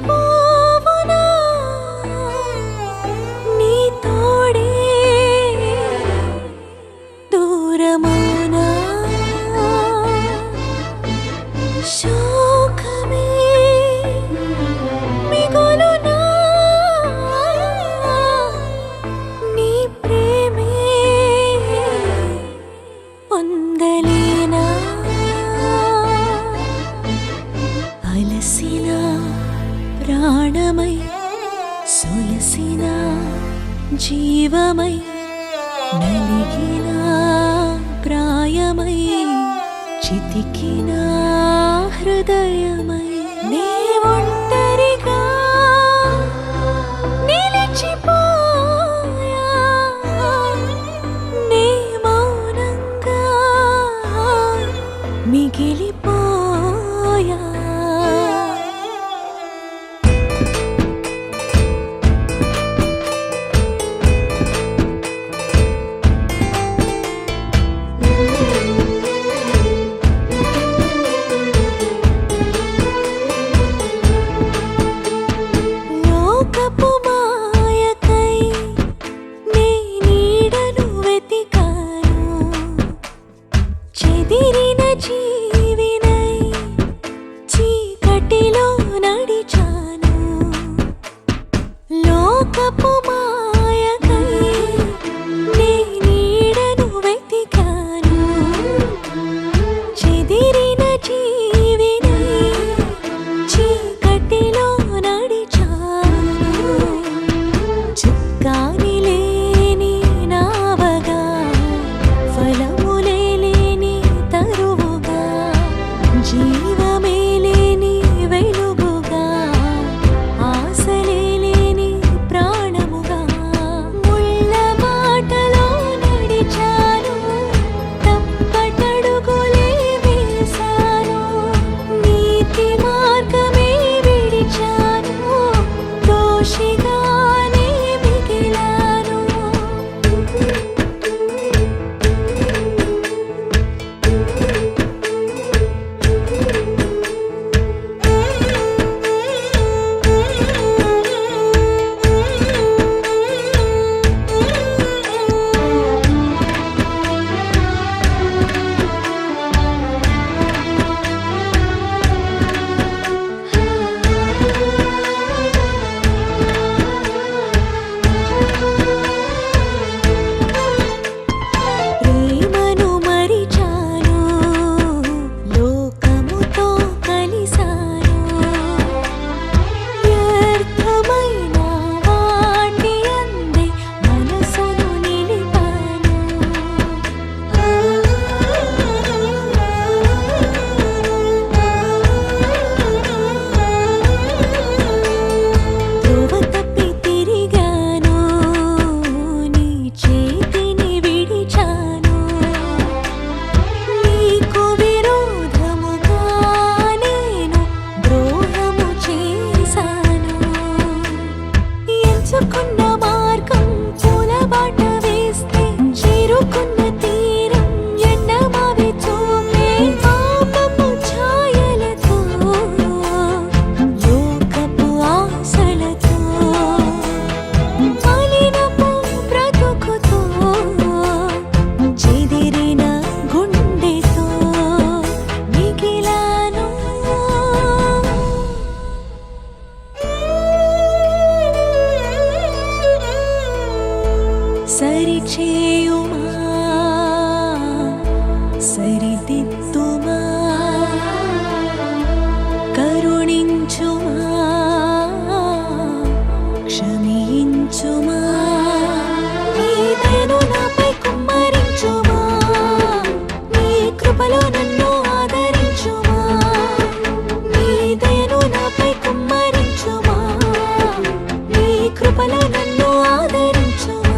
మరచిపోవునా నీ తోడే దూరమౌనా శోకమే మిగులునా నీ ప్రేమే పొందలేనా అలసిన ప్రాణమై సొలసిన జీవమై నలిగిన ప్రాయమై చితికిన హృదయమై నీ ఒంటరిగా నిలిచిపోయా నీ మౌనంగా మిగిలిపోయా లోకపు మాయకై నీ నీడను వెతికాను చెదిరిన జీవినై చీకటిలో నడిచాను లోకపు మాయకై నీ నీడను వెతికాను చెదిరిన జీవినై చీకటిలో నడిచాను చుక్కాని లేని నావగా ఫలములే లేని తరువుగా జీవమే లేని వెలుగుగా ఆశలే లేని ప్రాణముగా ముళ్ళ బాటలో నడిచాను తప్పటడుగులే వేశాను నీతి మార్గమే విడిచాను దోషిగానే మిగిలాను ప్రేమను మరిచాను లోకముతో కలిసాను వ్యర్థమైన వాటి అందే మనసును నిలిపాను త్రోవ తప్పి తిరిగాను నీ చేతిని విడిచాను నీకు విరోధముగా నేను ద్రోహము చేశాను ఎంచుకున్న మార్గం పూలబాట వేస్తే చేరుకున్న తీరం ఎండమావి చూపే పాపపు ఛాయలతో లోకపు ఆశలతో మలినపు బ్రతుకుతో చెదిరిన గుండెతో మిగిలాను సరిచేయుమా సరిదిద్దుమా కరుణించుమా క్షమించుమా నీదెను నాపై కుమ్మరించుమా నీ కృపలో నన్ను ఆదరించుమా నీదెను నాపై కుమ్మరించుమా నీ కృపలో నన్ను ఆదరించుమా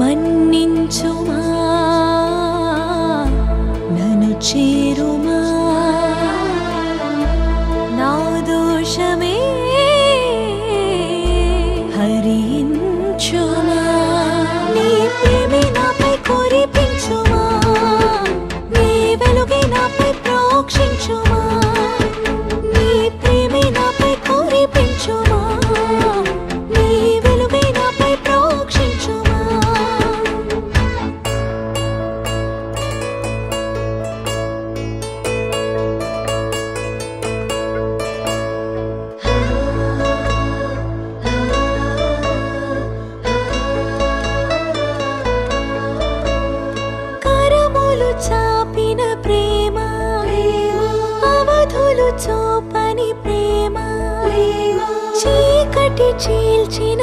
మన్నించుమా నన్ను చేరుమా నా దోషమే హరించుమా నీ ప్రేమే నాపై కురిపించుమా నీ వెలుగే నాపై ప్రోక్షించుమా నీ ప్రేమే నాపై కురిపించుమా నీ వెలుగే నాపై ప్రోక్షించుమా కరములు చాపిన ప్రేమ అవధులు చూపని ప్రేమ చీకటి చీల్చిన